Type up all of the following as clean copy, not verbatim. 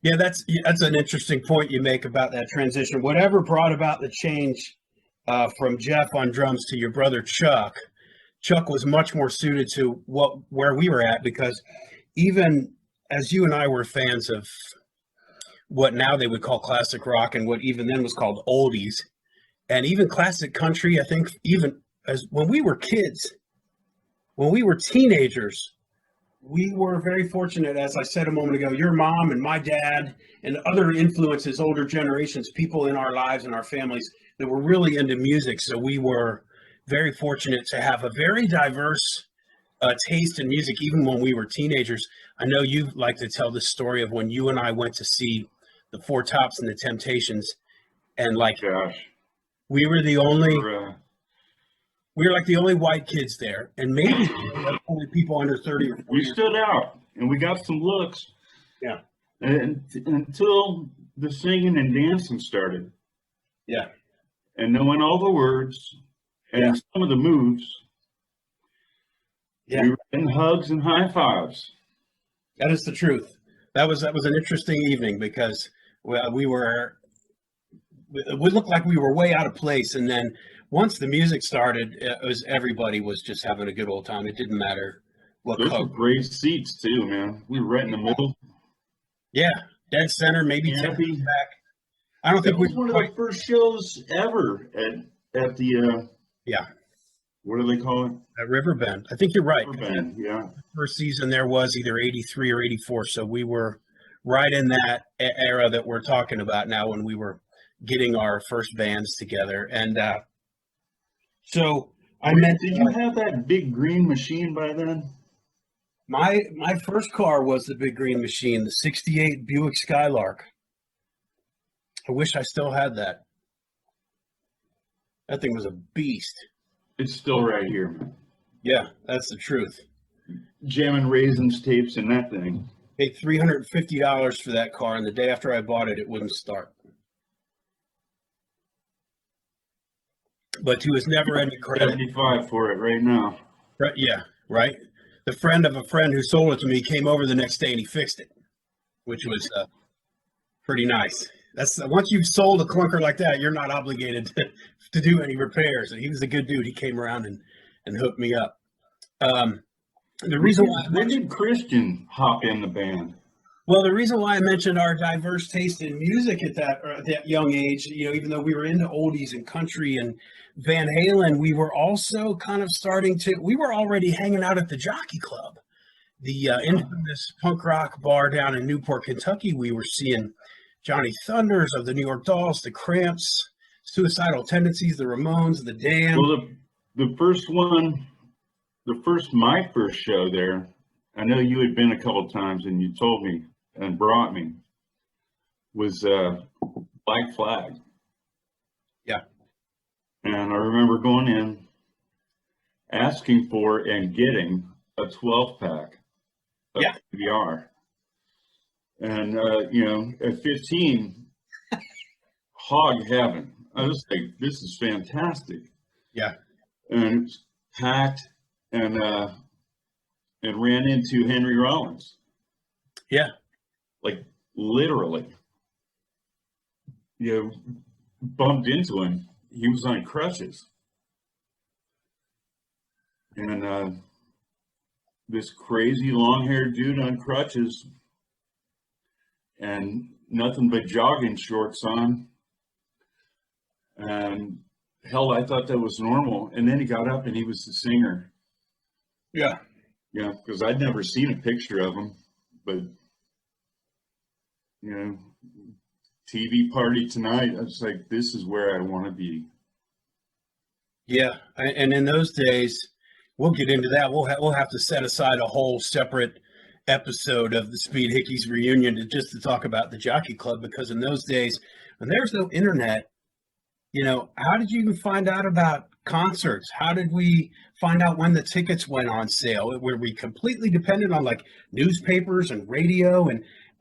Yeah, that's an interesting point you make about that transition. Whatever brought about the change from Jeff on drums to your brother Chuck, Chuck was much more suited to where we were at, because even as you and I were fans of what now they would call classic rock and what even then was called oldies, and even classic country, I think even as when we were kids, when we were teenagers, we were very fortunate, as I said a moment ago, your mom and my dad and other influences, older generations, people in our lives and our families that were really into music. So we were very fortunate to have a very diverse taste in music, even when we were teenagers. I know you like to tell the story of when you and I went to see the Four Tops and the Temptations, and like, Gosh, we were the only, we're, we were like the only white kids there, and maybe the only people under 30 or 40. we stood out and we got some looks. Yeah. And until the singing and dancing started. Yeah. And knowing all the words and Yeah. some of the moves. Yeah. We were in hugs and high fives. That is the truth. That was an interesting evening, because we looked like we were way out of place, and then once the music started, everybody was just having a good old time. It didn't matter what Those were color. great seats too, man. We were right in the middle. Yeah, dead center, maybe 10 Happy. feet back. I don't That think we was one of the first shows ever at the yeah, what do they call it? at Riverbend. I think you're right. Riverbend, yeah. First season there was either 83 or 84, so we were right in that era that we're talking about now, when we were getting our first bands together. And so I meant, Did you have that big green machine by then? my first car was the big green machine, the 68 Buick Skylark. I wish I still had that. That thing was a beast. It's still right here, man. Yeah, that's the truth. Jamming raisins tapes in that thing. Paid $350 for that car, and the day after I bought it, it wouldn't start. But to his never-ending credit, 75 for it right now. yeah, right. The friend of a friend who sold it to me came over the next day and he fixed it, which was pretty nice. That's once you've sold a clunker like that, you're not obligated to do any repairs. And he was a good dude. He came around and hooked me up. The reason why When did Christian hop in the band? Well, the reason why I mentioned our diverse taste in music at that young age, even though we were into oldies and country and Van Halen, we were also kind of we were already hanging out at the Jockey Club, the infamous punk rock bar down in Newport, Kentucky. We were seeing Johnny Thunders of the New York Dolls, the Cramps, Suicidal Tendencies, the Ramones, the Damned. Well, the first one, my first show there, I know you had been a couple times and you told me and brought me, was Black Flag. Yeah. And I remember going in, asking for and getting a 12-pack of PBR. And, at 15, hog heaven. I was like, this is fantastic. Yeah. And it's packed and ran into Henry Rollins. Yeah. Like literally, bumped into him. He was on crutches. And this crazy long-haired dude on crutches and nothing but jogging shorts on. And hell, I thought that was normal. And then he got up and he was the singer. Yeah. Yeah, because I'd never seen a picture of him, but TV party tonight. I was like, this is where I want to be. Yeah, and in those days, we'll get into that. We'll have to set aside a whole separate episode of the Speed Hickey's reunion to talk about the Jockey Club, because in those days, when there's no internet, how did you even find out about concerts? How did we find out when the tickets went on sale? Were we completely dependent on like newspapers and radio,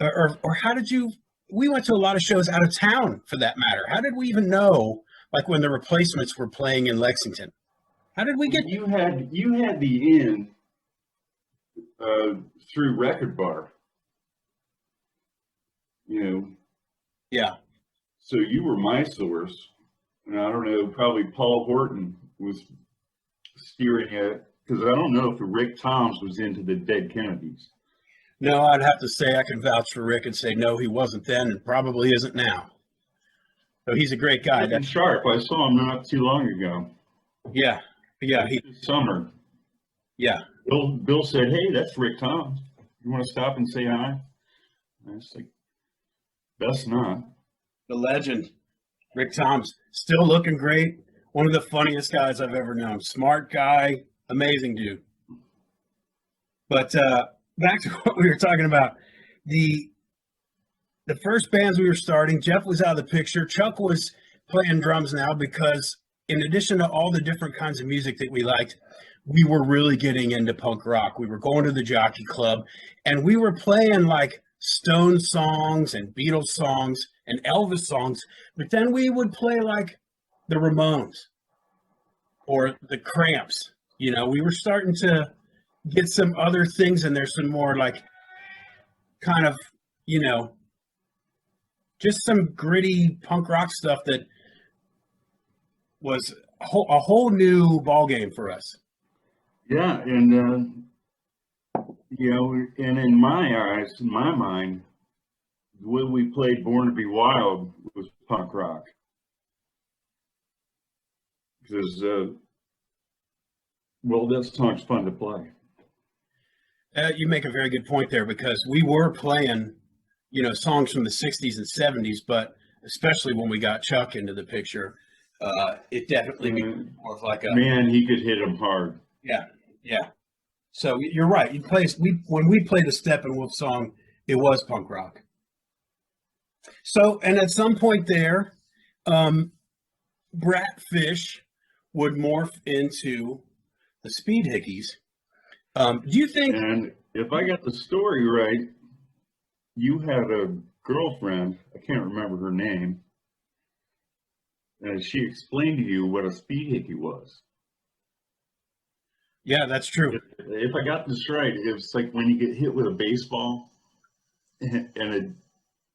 or how did you? We went to a lot of shows out of town, for that matter. How did we even know, like, when the Replacements were playing in Lexington? How did we get? You had the in through Record Bar, you know. Yeah. So you were my source, and I don't know, probably Paul Horton was steering it, because I don't know if Rick Toms was into the Dead Kennedys. No, I'd have to say I can vouch for Rick and say no, he wasn't then, and probably isn't now. So he's a great guy. Rick Sharp, I saw him not too long ago. Yeah, yeah, This summer. yeah. Bill said, "Hey, that's Rick Toms. You want to stop and say hi?" And I was like, "Best not." The legend, Rick Toms, still looking great. One of the funniest guys I've ever known. Smart guy, amazing dude. But back to what we were talking about. The first bands we were starting, Jeff was out of the picture. Chuck was playing drums now because in addition to all the different kinds of music that we liked, we were really getting into punk rock. We were going to the Jockey Club and we were playing like Stone songs and Beatles songs and Elvis songs, but then we would play like the Ramones or the Cramps. You know, we were starting to get some other things in there, some more like kind of, you know, just some gritty punk rock stuff that was a whole new ball game for us. Yeah, and you know, and in my eyes, in my mind, the way we played "Born to Be Wild" was punk rock, because well, that song's fun to play. You make a very good point there because we were playing, you know, songs from the 60s and 70s, but especially when we got Chuck into the picture, it definitely became more of like a man, he could hit him hard. Yeah, yeah. So you're right. When we played a Steppenwolf song, it was punk rock. So, and at some point there, Bratfish would morph into the Speed Hickeys. Do you think? And if I got the story right, you had a girlfriend, I can't remember her name, and she explained to you what a speed hickey was. Yeah, that's true. If I got this right, it's like when you get hit with a baseball and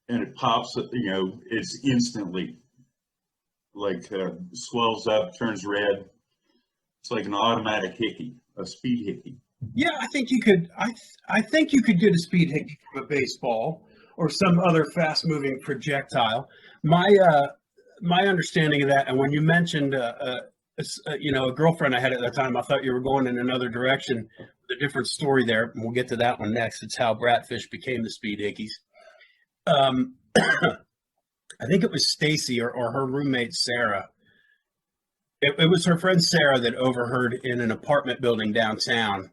it pops, you know, it's instantly like swells up, turns red. It's like an automatic hickey, a speed hickey. Yeah, I think you could. I think you could get a speed hickey from a baseball or some other fast-moving projectile. My understanding of that, and when you mentioned, you know, a girlfriend I had at that time, I thought you were going in another direction with a different story there. And we'll get to that one next. It's how Bratfish became the Speed Hickeys. I think it was Stacy or her roommate Sarah. It was her friend Sarah that overheard in an apartment building downtown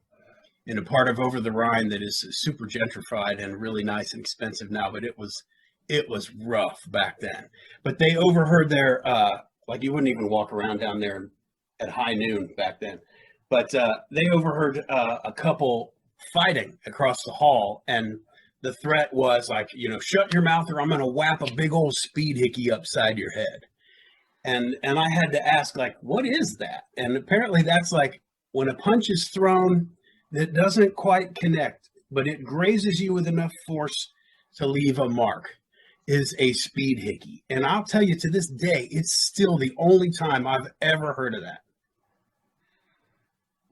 in a part of Over the Rhine that is super gentrified and really nice and expensive now, but it was rough back then. But they overheard their like you wouldn't even walk around down there at high noon back then. But they overheard a couple fighting across the hall, and the threat was like, you know, shut your mouth or I'm going to whap a big old speed hickey upside your head. And I had to ask, like, what is that? And apparently that's like when a punch is thrown that doesn't quite connect, but it grazes you with enough force to leave a mark, is a speed hickey. And I'll tell you, to this day, it's still the only time I've ever heard of that.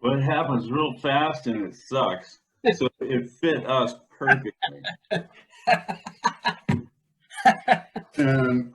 Well, it happens real fast and it sucks. So it fit us perfectly. And